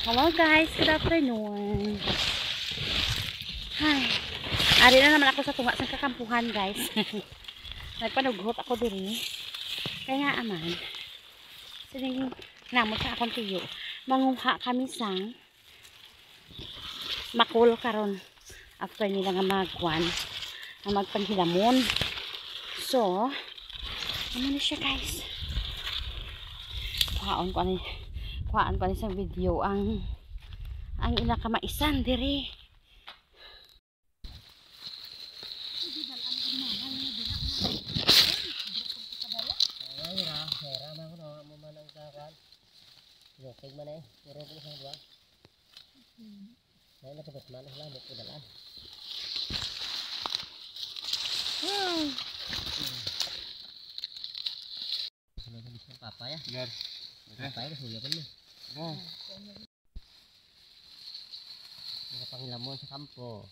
Hello guys, good afternoon. Hi. Ari na naman ako sa tunga sa kakampuhan guys. Nagpanughot ako diri. Kaya aman. Sining namot sa akong tiyo. Manguha kami sang makul karon after nila nga magwan. Ang magpanghilamon. So, ano na siya guys? Kuhaan ko ani sa video ang ina kamaisan diri. Kay mana eh, puro ko sa dua. Nay na tapos man lang mo dalan. Ano ba ni papa ya? Benar. Papa ya suya kan mo. Oh. Nakapanglamon sa kampo.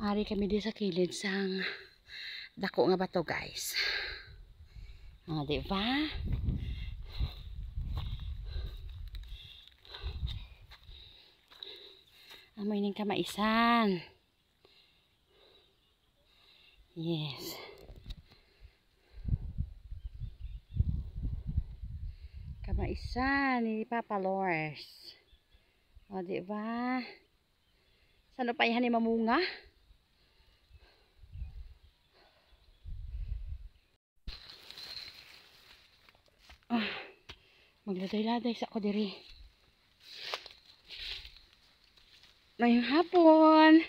Ari kami di sa kilid sang dako nga bato guys. Di ba? Amoy ning kamaisan. Yes. Kamaisan ni Papa Lors. Di ba? Sano pa yan ni mamunga? Magladay-laday sa ako diri. Mayong hapon.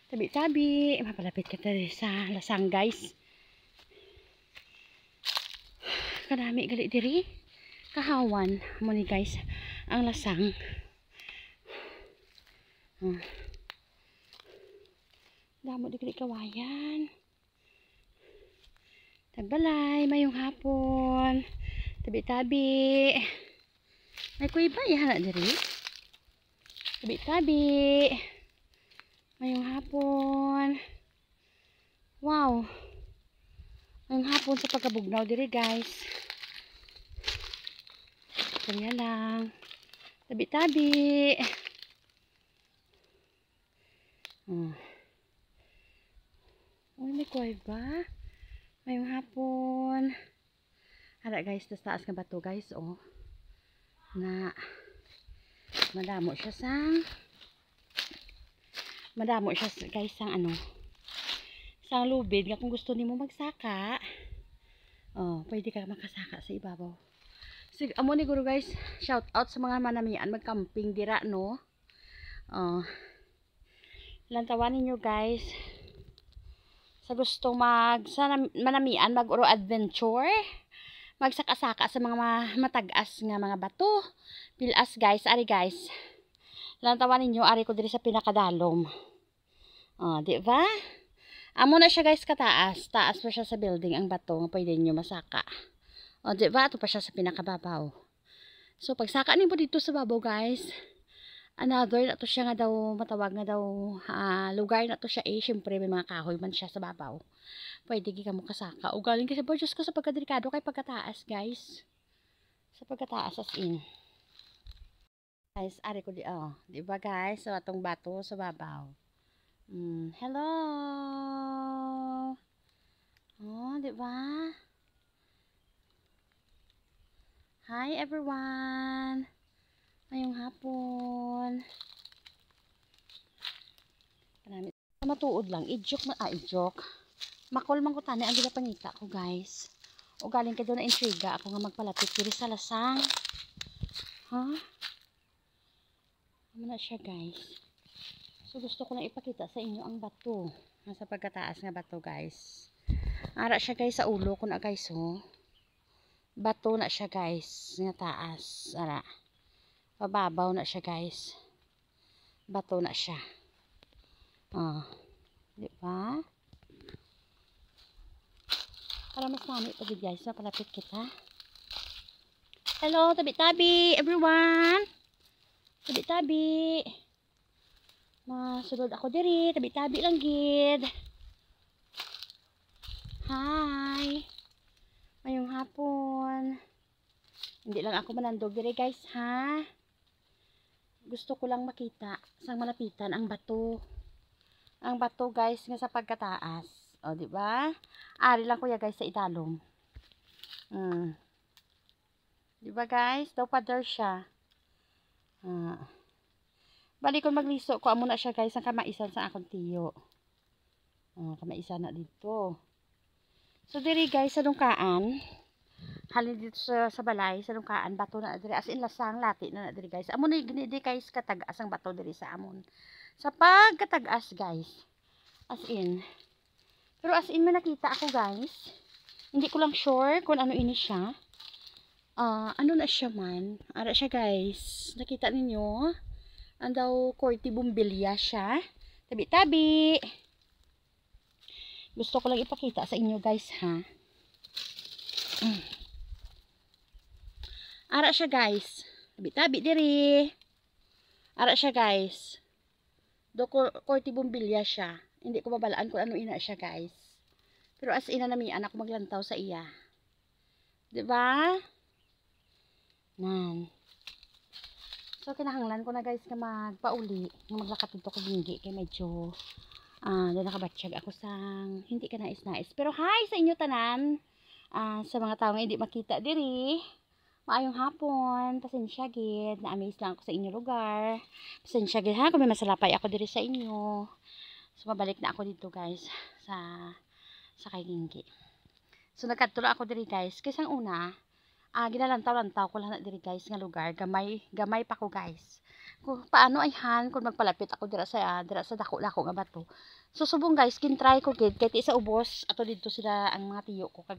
Tabi-tabi. Mapalapit ka diri sa lasang guys. Kadami gali diri. Kahawan mo ni guys ang lasang. Damo di gali kawayan. Tagbalay. Mayong hapon. Tabi-tabi. May kuiba yan na diri. Tabi-tabi. Mayong hapon. Wow. Mayong hapon sa pagkabugnaw diri guys. Kanya lang. Tabi-tabi. May kuiba. Mayong hapon. Hara guys, taas nga bato guys, na madamo siya guys sang sang lubid nga kung gusto nimo magsaka, pwede ka makasaka sa ibabaw. Sige, amo ni guro guys, shout out sa mga manamian magcamping dira no. Lantawan ninyo guys sa gusto manamian mag-uro adventure. Magsaka-saka sa mga matag-as nga mga bato. Pilas guys, ari guys. Lantawan ninyo, ari ko diri sa pinakadalom. Di ba? Amo na siya guys kataas. Taas pa siya sa building ang bato nga pwede niyo masaka. Di ba? Ito pa siya sa pinakababaw. So pagsaka niyo dito sa babaw guys, another na to siya nga daw matawag nga daw lugar na to siya syempre may mga kahoy man siya sa babaw. Pwede ka mo kasaka. O galing kasi ba Diyos ko sa pagkadelikado kay pagkataas guys. Sa pagkataas as in. Guys, ari ko di ba guys? So atong bato sa babaw. Hello. Di ba? Hi everyone. Ngayong hapon. Matuod lang. I-joke. Makol man ko tani ang ginapangita ko guys. O galing ka doon na intriga ako nga magpalapit diri sa lasang. Ano na siya guys. So gusto ko lang ipakita sa inyo ang bato. Nasa pagkataas nga bato guys. Ara siya guys sa ulo ko na guys Bato na siya guys. Nga taas. Ara. Pababaw na siya guys. Bato na siya. Di ba? Para mas nami ito guys, palapit kita. Hello, tabi-tabi everyone. Tabi-tabi. Masulod ako diri, tabi-tabi lang gid. Hi. Mayong hapon. Hindi lang ako manandog diri guys, ha. Gusto ko lang makita sang malapitan ang bato. Ang bato guys nga sa pagkataas. O, di ba? Ari lang kuya guys sa italom. Di ba guys? Daw pader siya. Bali kung magliso ko amo na siya guys ang kamaisan sa akong tiyo. Kamaisan na dito. So diri guys sa lungkaan, halin dito sa balay, sa lungkaan, bato na diri as in lasang lati na diri guys. Amo na gini guys katag-as ang bato diri sa amon. Sa pagkatag-as guys. As in. Pero as in may nakita ako guys. Hindi ko lang sure kung ano ini siya. Ano na siya man. Ara siya guys. Nakita ninyo? Ang daw Corti Bumbilya siya. Tabi-tabi. Gusto ko lang ipakita sa inyo guys ha. Ara siya guys. Tabi-tabi diri. Ara siya guys. Do Corti Bumbilya siya. Hindi ko mabalaan kung ano ina siya guys. Pero as ina namian ako maglantaw sa iya. 'Di ba? Nan. So kinahanglan ko na guys nga magpauli, nga maglakat dito ko ginggi kay medyo doon nakabatsyag ako sang hindi ka nais-nais. Pero hi sa inyo tanan. Sa mga tao nga hindi makita diri. Maayong hapon. Pasensya gid, na-amaze lang ako sa inyo lugar. Pasensya gid ha kung may masalapay ako diri sa inyo. So mabalik na ako dito guys sa kay ginggi. So nagkadto ako diri guys kasi ang una ginalantaw-lantaw ko lang na diri guys nga lugar, gamay pa ko guys. Kung paano ay kung magpalapit ako dira sa dako-dako nga bato. So subong guys, gin-try ko gid kay sa ubos ato dito sila ang mga tiyo ko kag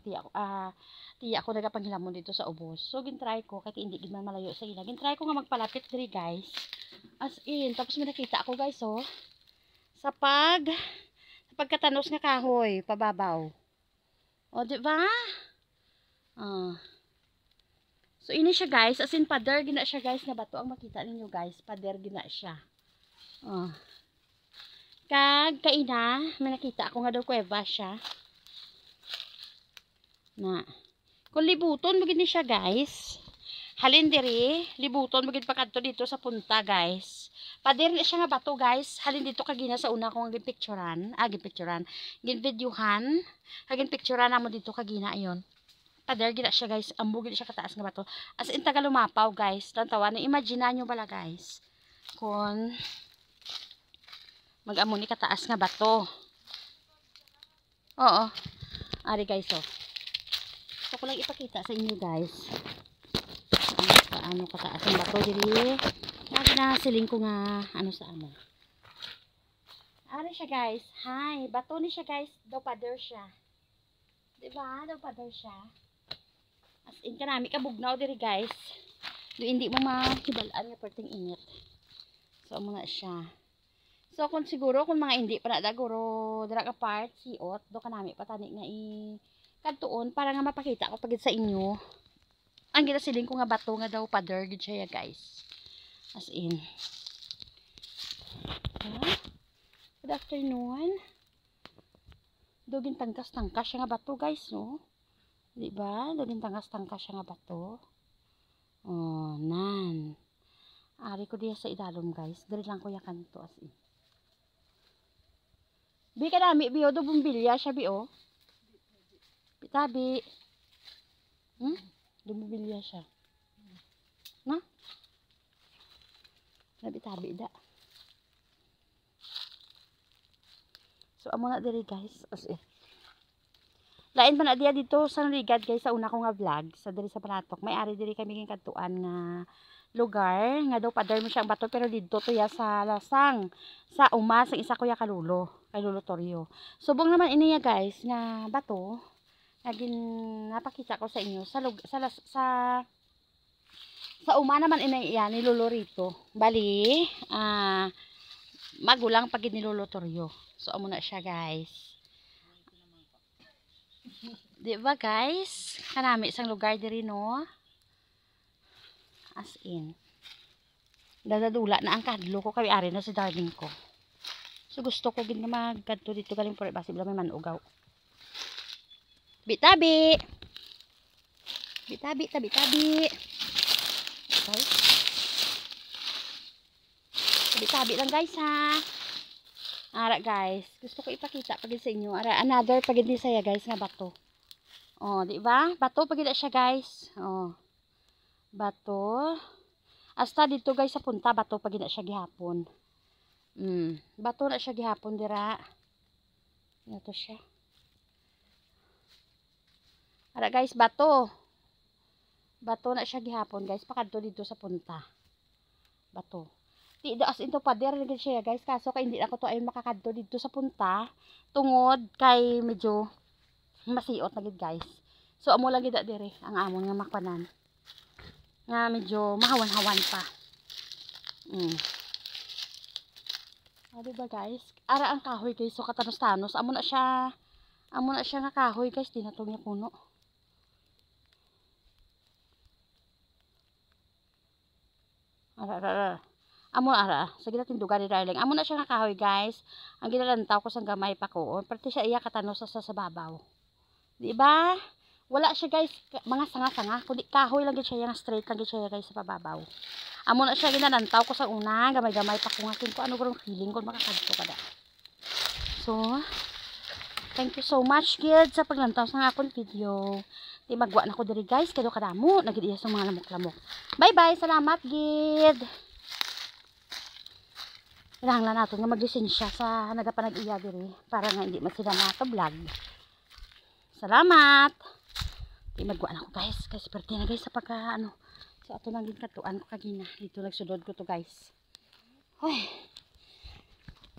tiya ko nagapanghilamon dito sa ubos. So gin-try ko kay hindi gid man malayo sa ila. Gin-try ko nga magpalapit diri guys. As in, tapos may nakita ako guys sa pagkatanos nga kahoy pababaw. O di ba? So ini siya guys, as in pader gina siya guys na bato ang makita ninyo guys, pader gina siya. Kag kaina, may nakita ako nga daw kuweba siya. Na. Kung libuton mo gini siya guys. Halin diri, libuton mo gid pakadto dito sa punta guys. Pader na siya nga bato guys. Halin dito kagina sa una ko nga gipicturan, ginvideohan, kagin picturean namo dito kagina ayon. Pader gina siya guys, ambo gina siya kataas nga bato. As in taga lumapaw guys. Tantawa na imagine nyo bala guys. Kung mag-amo ni kataas nga bato. Oo. Ari guys So ko lang ipakita sa inyo guys. Paano kataas ang bato diri. Lagi na siling ko nga ano sa amo. Ari siya guys. Hi, bato ni siya guys. Daw pader siya. Diba? Daw pader siya. As in kanami kabugnaw diri guys. Do hindi mo makibalaan nga perting init. So muna siya. So kung siguro kung mga hindi pa na daguro dira ka part siot do kanami patani nga kadtuon para nga mapakita ko pagid sa inyo. Ang ginasiling ko nga bato nga daw pader gid siya guys. As in. Good afternoon. Dugin tangkas-tangkas siya nga bato guys no. Diba? Dugin tangkas-tangkas siya nga bato. Nan. Ari ko diya sa idalom guys. Dali lang ko yakan to as in. Bi ka nami biyo do bumbilya siya biyo. Pitabi. Bumbilya siya. Na? Nabitabi da. So amo na diri guys as in. Lain pa na diya dito sa Rigad guys sa una ko nga vlog sa diri sa Panatok. May ari diri kami ging kadtuan nga lugar nga daw pader mo siya ang bato pero didto to ya sa lasang sa uma sa isa ko ya kalulo kay Lolo Torrio. Subong naman iniya guys nga bato naging napakita ko sa inyo sa uma naman iniya ni Lolo Rito. Bali magulang pagid ni Lolo Torrio. So amo na siya guys. Diba guys? Kanami isang lugar diri no. As in. Dadadula na ang kadlo ko kay ari na si darling ko. So gusto ko gid nga magkadto dito galing for basi bila may manugaw. Bitabi. Bitabi, tabi-tabi. Okay. Tabi-tabi lang guys ha. Ara guys, gusto ko ipakita pagid sa inyo. Ara another pagid ni saya guys nga bato. Oh, di ba? Bato pagid siya guys. Oh. Bato. Hasta dito guys sa punta bato pagid na siya gihapon. Bato na siya gihapon dira. Ito siya. Ara guys, bato. Bato na siya gihapon guys, pakadto dito sa punta. Bato. Di as into pader na gid siya guys, kaso kay hindi ako to ay makakadto dito sa punta tungod kay medyo masiot na gid guys. So amo lang gid dire ang amon nga makpanan. Nga medyo mahawan-hawan pa. Diba guys? Ara ang kahoy guys, so katanos-tanos. Amo na siya nga kahoy guys, di na to niya puno. Ara. Amo ara. Sige natin dugan ni darling. Amo na siya nga kahoy guys. Ang ginalantaw ko sa gamay pa ko. Pati siya iya katanos sa babaw. Di ba? Wala siya guys mga sanga-sanga. Kundi kahoy lang gid siya nga straight lang gid siya guys sa babaw. Amo na siya ginalantaw ko sa una. Gamay-gamay pa ko nga ko ano gurong feeling ko makakadto kada. So, thank you so much kids sa paglantaw sa akong video. Di magwa na ko diri guys, kado kadamo nagid iya sa mga lamok-lamok. Bye-bye, salamat gid. Kailangan nato nga maglisensya sa nagapanag-iya diri para nga hindi masira na to vlog. Salamat. Di magwa na ko guys, kasi parte na guys sa pagka ano. So ato lang gid katuan ko kagina. Dito nagsudod ko to guys. Hoy.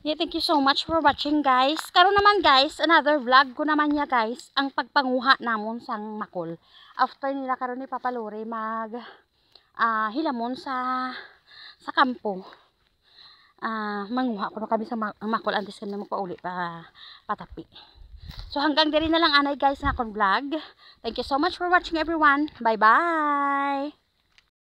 Yeah, thank you so much for watching guys. Karon naman guys, another vlog ko naman niya guys, ang pagpanguha namon sang makol. After nila karon ni Papa Lore mag hilamon sa kampo. Manguha ko na kami sa makol antes kana magpauli pa patapi. So hanggang diri na lang anay guys na akong vlog. Thank you so much for watching everyone. Bye bye.